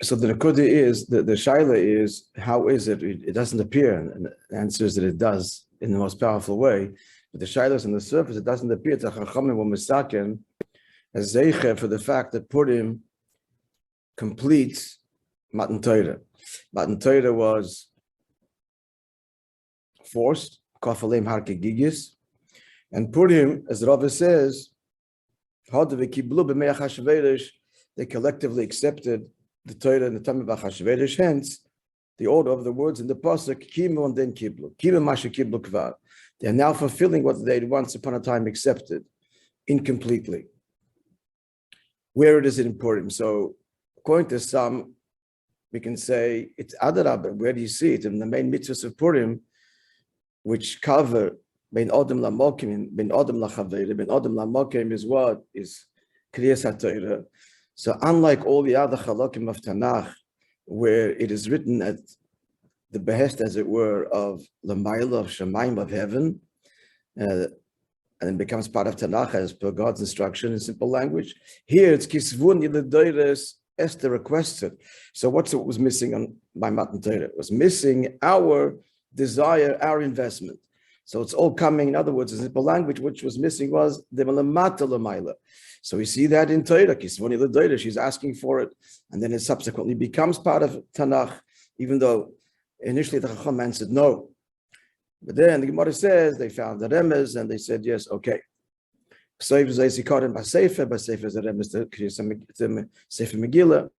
So the Nakuda is, the Shaila is, how is it? It doesn't appear, and the answer is that it does in the most powerful way. But the Shaila is on the surface, it doesn't appear to Chachamim or Misakin as Zeicher for the fact that Purim completes Matan Torah. Matan Torah was forced, Kafalem Harke Gigis, and Purim, as Rabbi says, they collectively accepted the Torah and the time of Achashverosh. Hence, the order of the words in the pasuk, Kimu and then Kiblu. Kimu Masha Kiblu Kvar. They are now fulfilling what they once upon a time accepted, incompletely. Where is it in Purim? So, according to some, we can say it's Adarabah. Where do you see it? In the main mitzvahs of Purim, which cover Ben Adam Lamokim, Ben Adam Lachavere, Ben Adam Lamokim is what? Is Kriyas HaTorah. So unlike all the other halakim of Tanakh, where it is written at the behest, as it were, of Lamayla, of Shemaim, of heaven, and it becomes part of Tanakh as per God's instruction in simple language, here it's Kisvun Yiledoires Esther requested. So what was missing by Matan Torah? It was missing our desire, our investment. So it's all coming, in other words, in simple language, which was missing was the Malamata Lamayla. So we see that in Torah, Kisvoni L'Doira, she's asking for it, and then it subsequently becomes part of Tanakh, even though initially the Chacham answered no. But then the Gemara says they found the Remez, and they said, yes, okay. Sefer Zayzikorin Basefer is the Remez, the Sefer Megillah.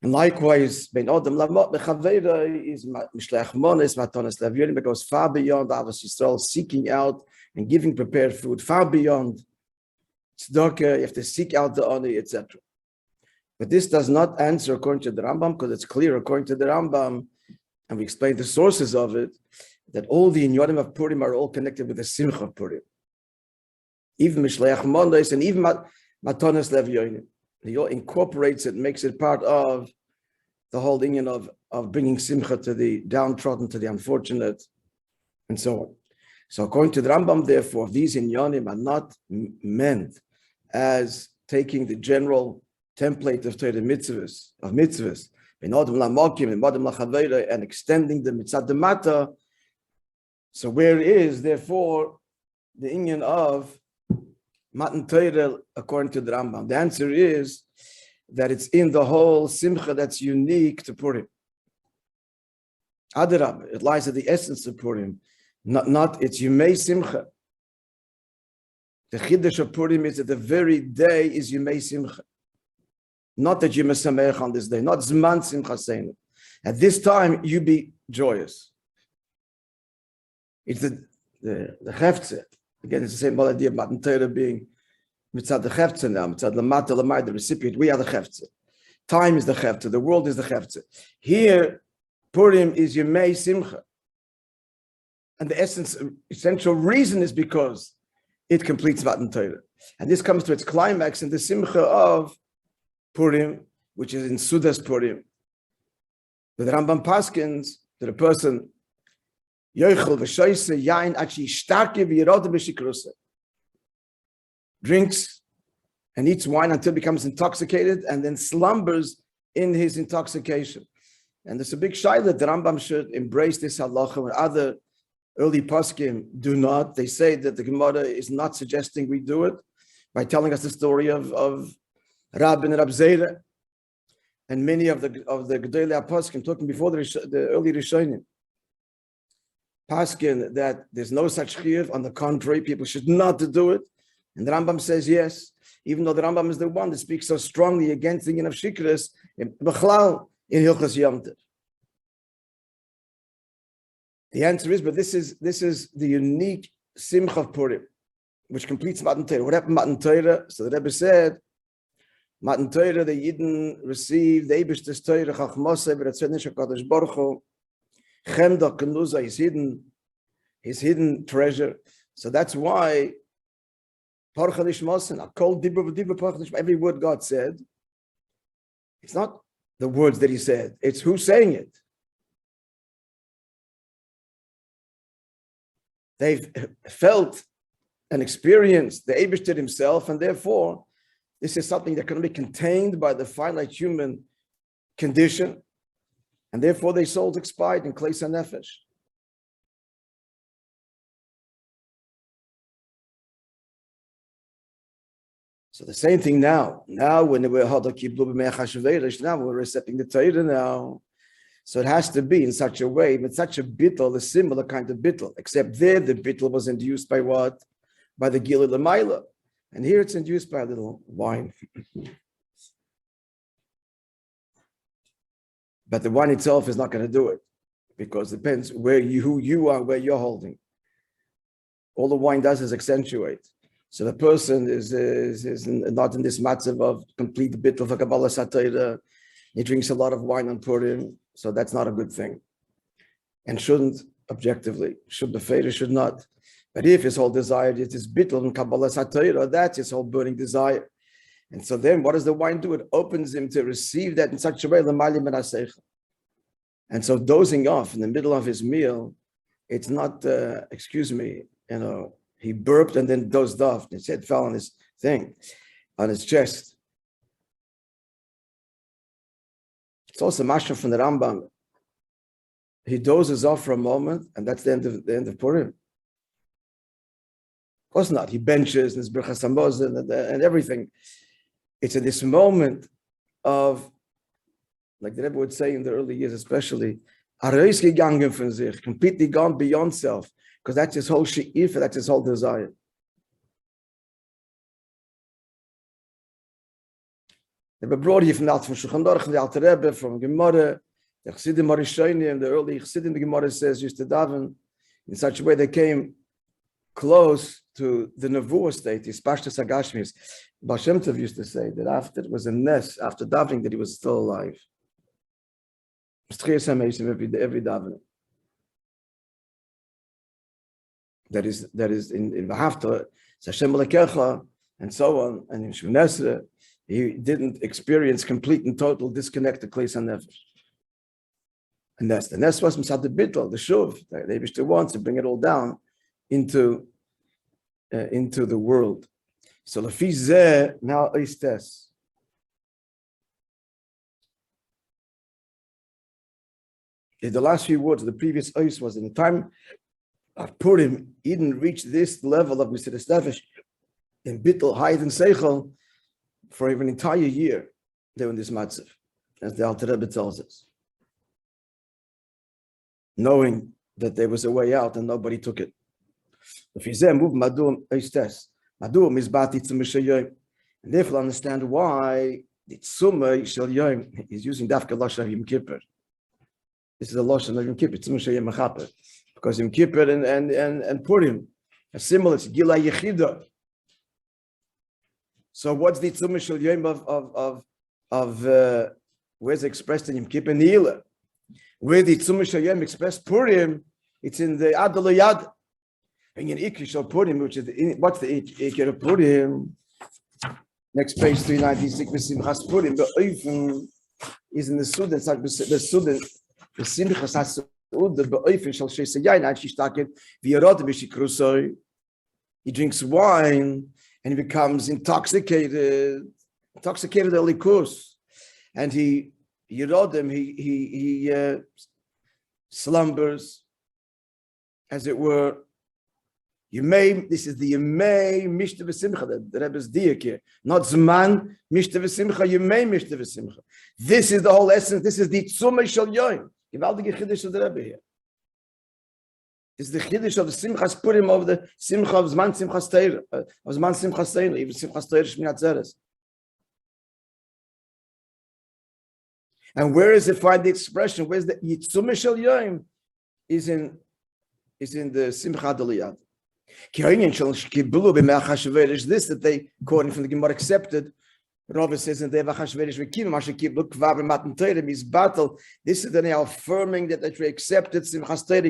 And likewise, Ben Adam Lamot Bechavera is Mishlech Mones Matanas Lavyonim. It goes far beyond Avos Yisrael, seeking out and giving prepared food, far beyond tzedakah. You have to seek out the honor, etc. But this does not answer according to the Rambam, because it's clear according to the Rambam, and we explain the sources of it, that all the inyanim of Purim are all connected with the Simcha of Purim. Even Mishlech Mones and even Matanas Lavyonim. He incorporates it, makes it part of the whole thing of bringing simcha to the downtrodden, to the unfortunate, and so on. So according to the Rambam, therefore, these inyanim are not meant as taking the general template of Torah mitzvahs, and extending the mitzvah de mata. So where is, therefore, the inyan of Matan Torah, according to the Rambam? The answer is that it's in the whole simcha that's unique to Purim. Adarab, it lies at the essence of Purim, not its Yumei Simcha. The Chiddush of Purim is that the very day is Yumei Simcha. Not that you mesameach on this day, not Zman Simcha Seinu. At this time, you be joyous. It's the Cheftzeh. Again, it's the same idea of Matan Torah being mitzad the Cheftzeh now, mitzad Lamata Lamai, the recipient. We are the Cheftzeh. Time is the Cheftzeh. The world is the Cheftzeh. Here, Purim is Yemei Simcha. And the essential reason is because it completes Matan Torah. And this comes to its climax in the Simcha of Purim, which is in Sudas Purim. The Rambam paskins that a person drinks and eats wine until becomes intoxicated and then slumbers in his intoxication. And there's a big shayla that the Rambam should embrace this halacha when other early poskim do not. They say that the Gemara is not suggesting we do it by telling us the story of Rabbi and Rab Zera and many of the Gedolei poskim talking before the early Rishonim. Paskin that there's no such chiyuv. On the contrary, people should not do it. And the Rambam says yes, even though the Rambam is the one that speaks so strongly against the yin of shikras in Bechlal in Hilchas Yom Tov. The answer is, but this is the unique simcha of Purim, which completes Matan Torah. What happened Matan Torah? So the Rebbe said, Matan Torah, the Yidden received the Eibishter's Torah, Chachmosei, B'Ratzon HaKadosh Baruch Hu, Chemda Kenuza, his hidden treasure. So that's why every word God said, it's not the words that he said, it's who's saying it. They've felt and experienced the Eibishter himself, and therefore This is something that can be contained by the finite human condition, and therefore their souls expired in Kleis HaNefesh. So the same thing now. Now when we're now we're accepting the Torah now. So it has to be in such a way, but such a bittul, a similar kind of bittul, except there the bittul was induced by what? By the Gilui L'Mayla. And here it's induced by a little wine. But the wine itself is not going to do it, because it depends who you are, where you're holding. All the wine does is accentuate. So the person is not in this matzav of complete bittul for Kabbalah Satayra. He drinks a lot of wine on Purim, so that's not a good thing. And shouldn't, objectively, should be fair, should not. But if his whole desire is this bittul and Kabbalah Satayra, that's his whole burning desire. And so then what does the wine do? It opens him to receive that in such a way. And so dozing off in the middle of his meal, it's not, he burped and then dozed off. His head fell on his thing, on his chest. It's also mashma from the Rambam. He dozes off for a moment, and that's the end of Purim. Of course not. He benches and his Birchas Hamazon and everything. It's in this moment of, like the Rebbe would say in the early years especially, completely gone beyond self, because that's his whole she'if, that's his whole desire. They were brought here from the Shulchan Aruch, the Alter Rebbe, from Gemara, the Chassidim Marishonim, the early Chassidim, the Gemara says, used to daven in such a way they came close to the Nevuah state, his Pashtus HaGashmis. Baal Shem Tov used to say that after it was a ness, after davening, that he was still alive. Every davening. That is in V'hafta, Hashem Elokecha, and so on, and in Shemon he didn't experience complete and total disconnect to Kleis HaNefesh. And that's the Nes was Misad the Bittul, the Shuv, the Eibishter wants to bring it all down into the world. So Lefi Zeh now Eistes. The last few words of the previous Eis was in the time of Purim, he didn't reach this level of Mesiras Nefesh in Bittul, Hayed and Seichel for even an entire year. They were in this matzav, as the Alter Rebbe tells us, knowing that there was a way out and nobody took it. And therefore understand why the Tzumah Shel Yom is using Dafka Lashon Yom Kippur. This is a Lashon of Yom Kippur, Tzumah Shel Yom Mechaper, because Yom Kippur and Purim are similar. It's Gila Yechida. So what's the Tzumah Shel Yom of where's it expressed in Yom Kippur Nila? Where the Tzumah Shel Yom expressed Purim, it's in the Adal Yad. And in Ikri Shel Purim, which is what's the Ikri of Purim? Next page 396, Simchas Purim. The Oifen is in the Sudan. The Sudan, the Simchas HaSudan, the Oifen Shel Sheisei Yain, Shishtaket, V'yarot B'Shikrusoi. He drinks wine and he becomes intoxicated Elikus, and he slumbers, as it were. This is the Yemei Mishta V'Simcha, the Rebbe's diak here. Not Zman Mishta V'Simcha, Yemei Mishta V'Simcha. This is the whole essence. This is the Tzumah Shel Yom. Gewaltige Chiddush of the Rebbe here. This is the Chiddush of the Simchas Purim, of the Simcha of Zman Simchas Torah, of Zman Simchas Torah, even Simchas Torah Shmini Atzeres. And where is it find the expression? Where's the Yitzumah Shel Yom? Is in the Simcha D'Liyad. This that they, quoting from the Gemara, accepted. Rabbi says in the battle. This is the now affirming that they accepted. Simchas Torah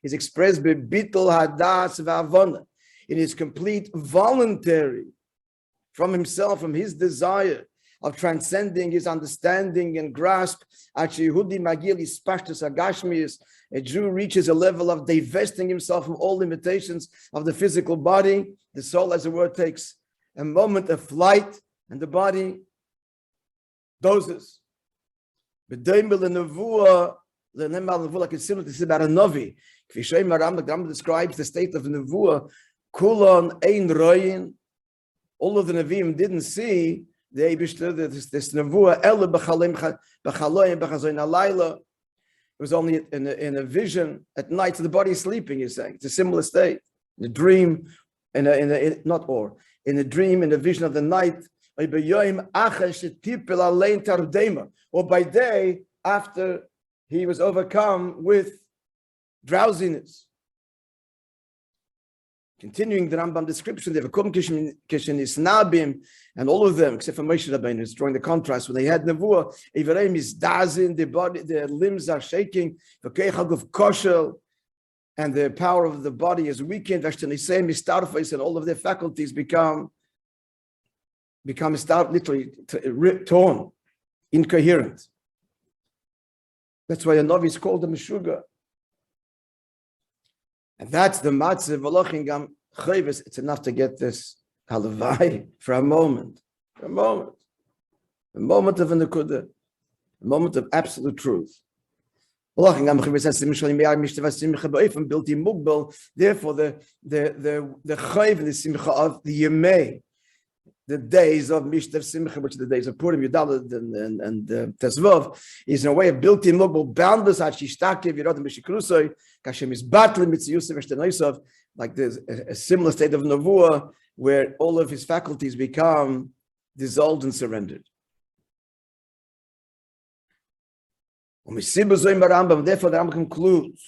is expressed by bittul hadas v'avona. It is complete voluntary from himself, from his desire of transcending his understanding and grasp. A Jew reaches a level of divesting himself from all limitations of the physical body. The soul, as it were, takes a moment of flight and the body dozes. B'deimel nevuah, like it's similar to say about a novi. The Rambam describes the state of nevuah. Kulon ein royin. All of the Nevi'im didn't see the Eibishter, this nevuah. Ele b'chaloim b'chazoyin alayla. It was only in a vision at night. So the body is sleeping. You're saying it's a similar state. In a dream, in a dream, in a vision of the night. Or by day, after he was overcome with drowsiness. Continuing the Rambam description, they have Kishin and all of them, except for Moishe Rabbeinu, is drawing the contrast. When they had Nevuah, Ivareim is dazing, the body, their limbs are shaking, the Keichag of Koshel, and the power of the body is weakened, and all of their faculties become literally torn, incoherent. That's why a novi is called a Meshuga. And that's the matzah v'lochingam chayves. It's enough to get this halavai for a moment. A moment of a nekuda, a moment of absolute truth. Therefore, the chayv and the simcha of the yemei, the days of Mishtav Simcha, which are the days of Purim, Yudalad, and Tezvov, is in a way of built-in mugble, boundless, like there's a similar state of Nevuah, where all of his faculties become dissolved and surrendered. Therefore, the Rambam concludes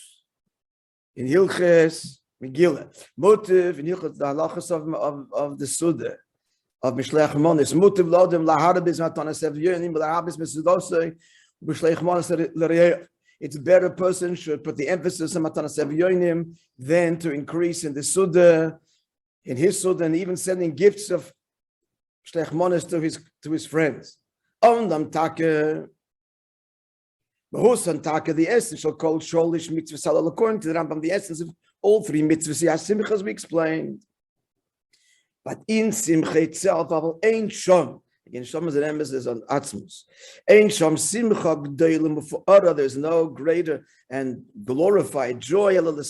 in Hilches Megillah, motive in Hilches, the halachas of the Suda, of Mishlech Monis, Mutiv Lodem Laharabis Matanas Evyonim, Laharabis Mesudosei, Mishlech Monis L'Reyev. It's better a person should put the emphasis on Matanas Evyonim than to increase in the Suda, in his Suda, and even sending gifts of Mishlech Monis to his friends. Ondam Take, Bahusan Take, the essence shall call Sholish Mitzvah Salal, according to the Rambam, the essence of all three mitzvahs, Yasimich, as we explained. But in Simcha itself, Ein Shom. Again, Shom is an emphasis on Atzmus. Ein Shom Simcha G'deilim U'Fa'ara. There's no greater and glorified joy, but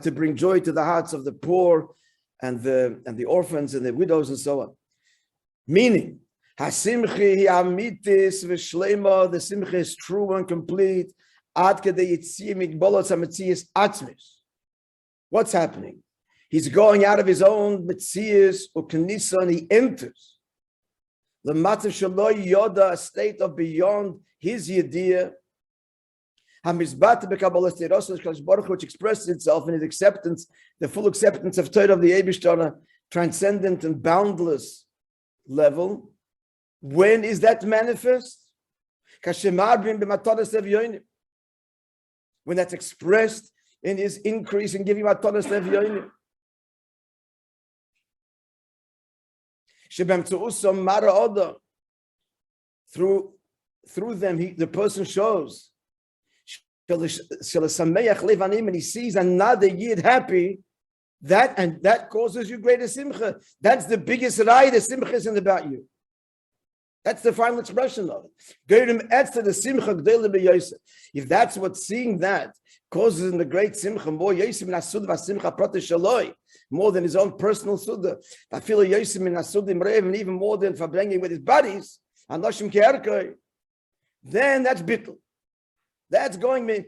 to bring joy to the hearts of the poor and the orphans and the widows and so on. Meaning, Hasimchi Amitis V'Shlema. The Simcha is true and complete. Ad Kedei Yitzim Igbolos HaMetzias Atzmis. What's happening? He's going out of his own Metzias or Knisa, and he enters the Matav Shaloi Yoda, a state of beyond his Yediyah, which expresses itself in his acceptance, the full acceptance of Torah of the Eibishter on a transcendent and boundless level. When is that manifest? When that's expressed in his increase in giving Matanas Levyonim. Through them, the person shows, and he sees another Yid happy, that causes you greater simcha. That's the biggest rai the simcha isn't about you. That's the final expression of it. Adds to the simcha. If that's what seeing that causes in the great simcha, more more than his own personal suda. I feel and even more than for bringing with his bodies, then that's bittul. That's going me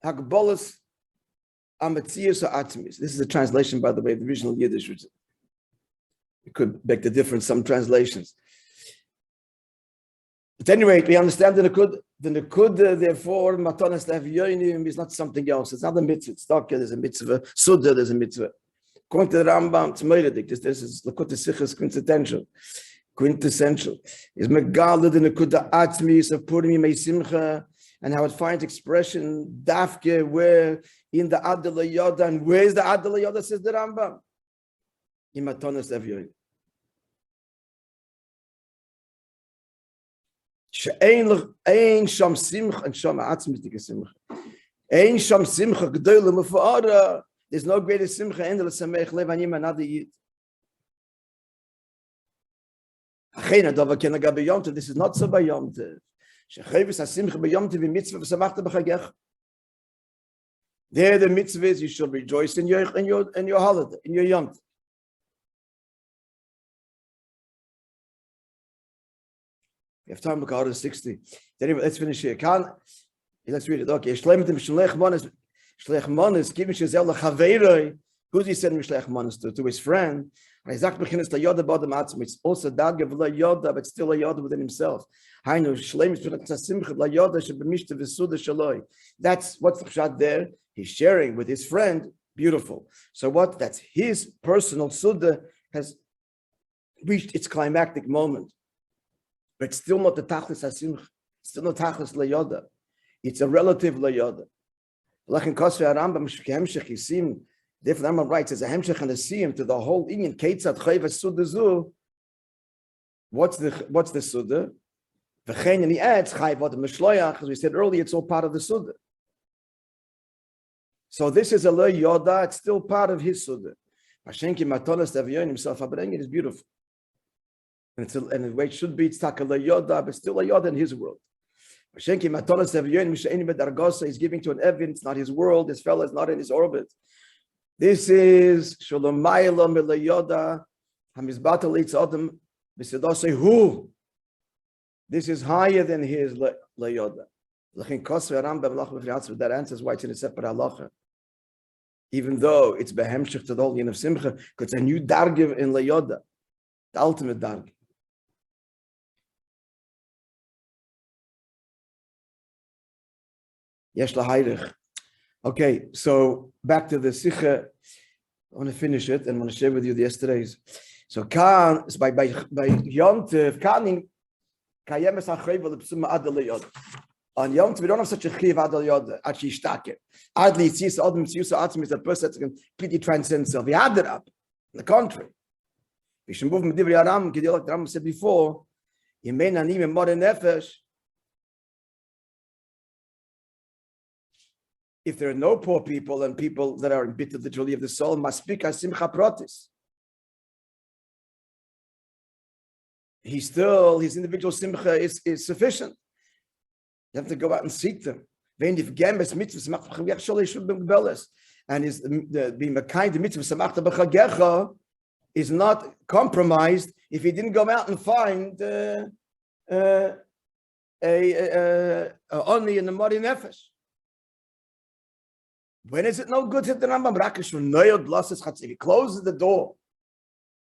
hagbolas amatzias or atmis. This is a translation, by the way, the original Yiddish, which it could make the difference, some translations. At any rate, we understand the Nekud, therefore, Matanas Levyonim is not something else. It's not a mitzvah. It's not, there's a mitzvah. Suda, there's a mitzvah. According to the Rambam, it's Meiredig. This is Lakut Sichas quintessential. Is Megala the Nekud Atzmis of Purim Yimei Simcha, and how it finds expression, Dafke, where in the Adela Yoda, and where's the Adela Yoda, says the Rambam? In Matanas Levyonim. Ein sham simcha and sham atzmitik simcha. Ein sham simcha g'dolim ufa'ara. There's no greater simcha in the L'Samech Lev Anyim another Yid. This is not so by Yom Tov. There, the mitzvah is you should rejoice in your holiday, in your Yom Tov. We have time to go to 60. Anyway, let's finish here. Let's read it. Okay. Shlech Monis, giving Shazel Chaveiroi. Who's he sending Shlech Monis to? To his friend. It's also Dagger Yoda, but still a Yoda within himself. That's what's the pshat there. He's sharing with his friend. Beautiful. So what? That's his personal Suda has reached its climactic moment. But still not the Tachlis HaSimcha. Still not Tachlis LaYoda. It's a relative LaYoda. Lachin Kosvei Arambam Shekemshech Yisim. Therefore, the Rambam writes as a hemshech and a siyum to the whole inyan. Keitzad chayv suda zu. What's the suda? V'chein, and he adds chayv what the mishloyach, as we said earlier, it's all part of the suda. So this is a lo yoda. It's still part of his suda. Hashenki matonas deviyon himself abrengen is beautiful, and the way it should be, it's taka lo yoda, but still a yoda in his world. Hashenki matonas deviyon misheini bedargosa is giving to an evin. It's not his world. This fellow is not in his orbit. This is Sholomayla Milayoda Hamizbata Litz Adam Bisidose Hu. This is higher than his Layoda. That answers why it's in a separate halacha. Even though it's behemshich to the whole yin of Simcha, because it's a new dargiv in Layoda, the ultimate dargiv. Yesh lahayich. Okay, so back to the Sikha. I want to finish it and I want to share with you the yesterday's. So Khan is by Yom Tov, Khan Kayemes HaChayv L'Psuma Ad L'Yod. On Yom Tov, we don't have such a chiv Ad L'Yod, actually Shtake. Ad L'Yitzis, Ad L'Yitzis Atzim is a person that completely transcends self. He had it up. On the contrary. V'shembuv Medivri Aram, Gedil like the Rambam said before, Yemein Anim and Modern Nefesh. If there are no poor people and people that are embittered literally of the soul, must speak as simcha pratis. His individual simcha is sufficient. You have to go out and seek them. And is being a kind of mitzvah is not compromised if he didn't go out and find only in the muddy nefesh. When is it no good? Said the Rambam, if he closes the door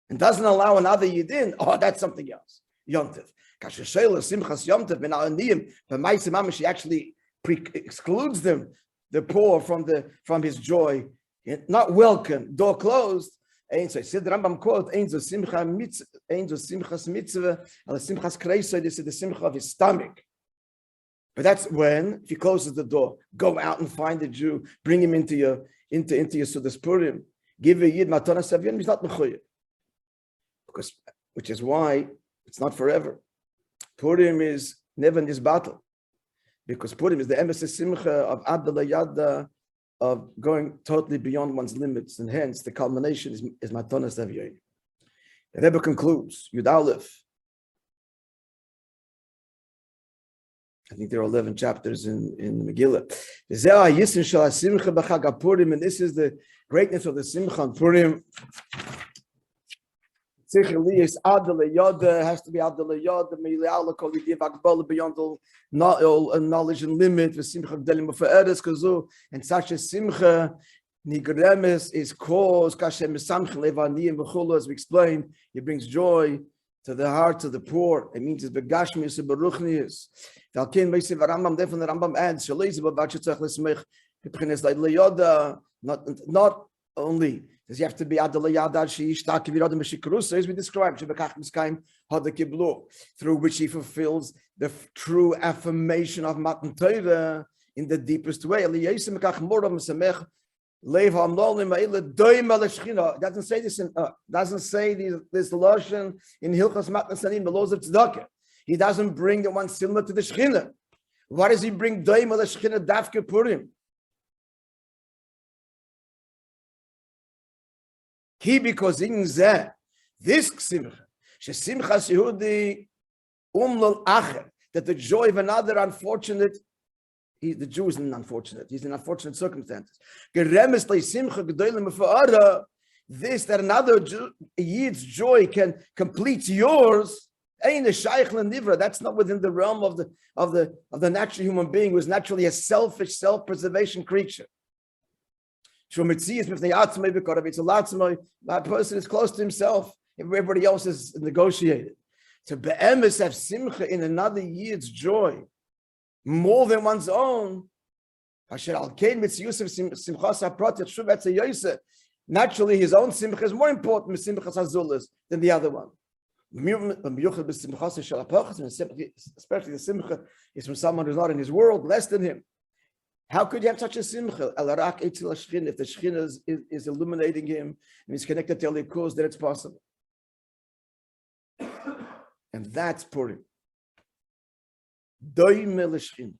and doesn't allow another yid in, that's something else. Yom Tov. She actually excludes them, the poor, from his joy. Not welcome, door closed. And so said the Rambam quote, Angel Simchas Mitzvah, and the Simchas Kreisai, this is the Simcha of his stomach. But that's when, if he closes the door, go out and find the Jew, bring him into your Sudas Purim, give a Yid Matana Savion, he's not Mechuyev. Which is why it's not forever. Purim is never in this battle. Because Purim is the emphasis Simcha of Abdullah Yada, of going totally beyond one's limits, and hence the culmination is Matana Savion. The Rebbe concludes, Yud Aleph. I think there are 11 chapters in the Megillah. And this is the greatness of the Simcha on Purim. Has to be Adel Yoda, beyond all knowledge and limit. And such a Simcha Nigremes is caused, as we explained, it brings joy to the hearts of the poor. It means it's begashmius and beruchnius. Valkin Meisiv Rambam, therefore the Rambam adds, not only does he have to be as we described, through which he fulfills the true affirmation of Matan Torah in the deepest way. It doesn't say this this lotion in Hilchos Matan Sanim, the laws of Tzedakah. He doesn't bring the one similar to the Shechina. Why does he bring Doim al Shechina Dafke Purim? Ki because in zeh, this simcha, shesimchas Yehudi umlal acher, that the joy of another unfortunate, the Jew is unfortunate. He's in unfortunate circumstances. Geremes simcha gedolim mefarah. This that another Yid's joy can complete yours. Ain't a shaykh l'nivra. That's not within the realm of the natural human being, who is naturally a selfish, self-preservation creature. That person is close to himself. Everybody else is negotiated. To be'emes have simcha in another Yid's joy more than one's own. Naturally, his own simcha is more important than the other one. Especially the simcha is from someone who's not in his world, less than him. How could you have such a simcha? If the shechina is illuminating him and he's connected to Elikus, then it's possible. And that's Purim. Doime l'shechina.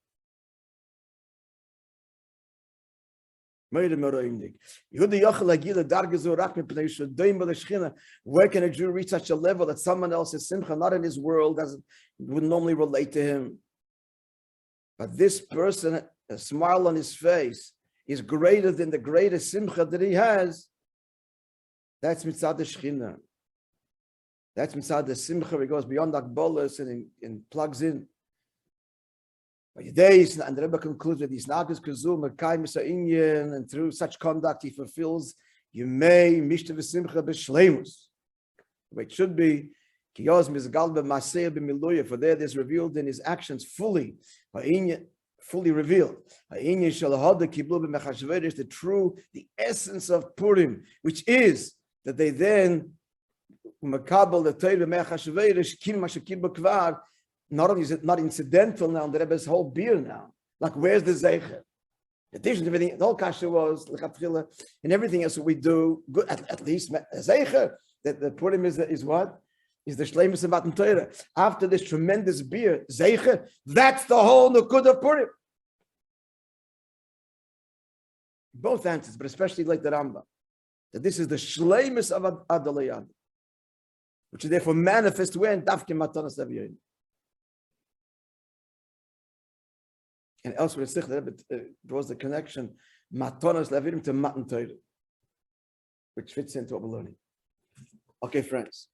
Where can a Jew reach such a level that someone else's simcha, not in his world, would normally relate to him? But this person, a smile on his face, is greater than the greatest simcha that he has. That's mitzad the shechina. That's mitzad the simcha. He goes beyond akbolas and plugs in. And the Rebbe concludes with these nagas kazum and through such conduct he fulfills Yemei Mishta v'Simcha b'Shleimus. The way it should be, for there it is revealed in his actions fully revealed. The essence of Purim, which is that they then makabel the Torah me'achashveirish kim mashakibba kvar. Not only is it not incidental now, the Rebbe's whole beer now. Like, where's the zeicher? In addition to everything, the whole kasha was lechatchila, and everything else we do, good, at least zeicher. That the Purim is what? Is the shleimus of Matan Torah. After this tremendous beer, zeicher, that's the whole nukud of Purim. Both answers, but especially like the Rambam, that this is the shleimus of Adalayad, which is therefore manifest when Dafke Matanas Aviyin. And elsewhere, the Rebbe draws the connection, Matanas Levirim to Matan Torah, which fits into what we're learning. Okay, friends.